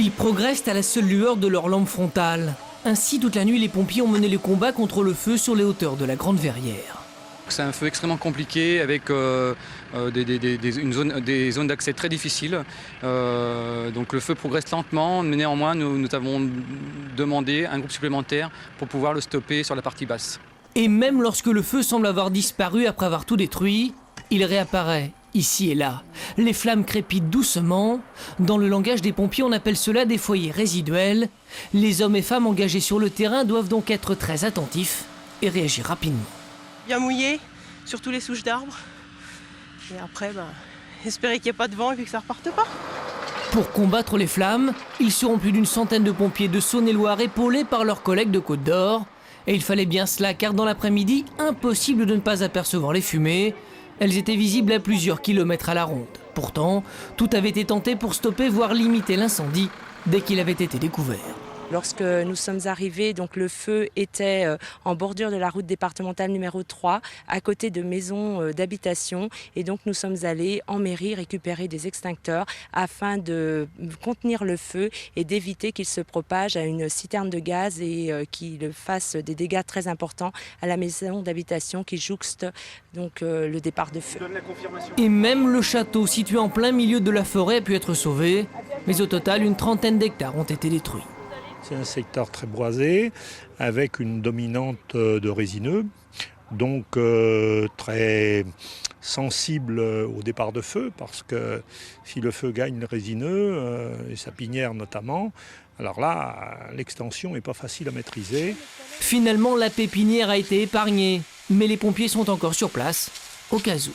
Ils progressent à la seule lueur de leur lampe frontale. Ainsi, toute la nuit, les pompiers ont mené le combat contre le feu sur les hauteurs de la Grande Verrière. C'est un feu extrêmement compliqué avec des zones d'accès très difficiles. Donc le feu progresse lentement, mais néanmoins nous avons demandé un groupe supplémentaire pour pouvoir le stopper sur la partie basse. Et même lorsque le feu semble avoir disparu après avoir tout détruit, il réapparaît ici et là. Les flammes crépitent doucement. Dans le langage des pompiers, on appelle cela des foyers résiduels. Les hommes et femmes engagés sur le terrain doivent donc être très attentifs et réagir rapidement. Bien mouillé, surtout les souches d'arbres. Et après, espérer qu'il n'y ait pas de vent et puis que ça ne reparte pas. Pour combattre les flammes, ils seront plus d'une centaine de pompiers de Saône-et-Loire épaulés par leurs collègues de Côte-d'Or. Et il fallait bien cela car dans l'après-midi, impossible de ne pas apercevoir les fumées. Elles étaient visibles à plusieurs kilomètres à la ronde. Pourtant, tout avait été tenté pour stopper, voire limiter l'incendie dès qu'il avait été découvert. Lorsque nous sommes arrivés, donc le feu était en bordure de la route départementale numéro 3, à côté de maisons d'habitation. Et donc nous sommes allés en mairie récupérer des extincteurs afin de contenir le feu et d'éviter qu'il se propage à une citerne de gaz et qu'il fasse des dégâts très importants à la maison d'habitation qui jouxte donc le départ de feu. Et même le château situé en plein milieu de la forêt a pu être sauvé. Mais au total, une trentaine d'hectares ont été détruits. C'est un secteur très boisé, avec une dominante de résineux, donc très sensible au départ de feu, parce que si le feu gagne le résineux, et sa pinière notamment, alors là, l'extension n'est pas facile à maîtriser. Finalement, la pépinière a été épargnée, mais les pompiers sont encore sur place, au cas où.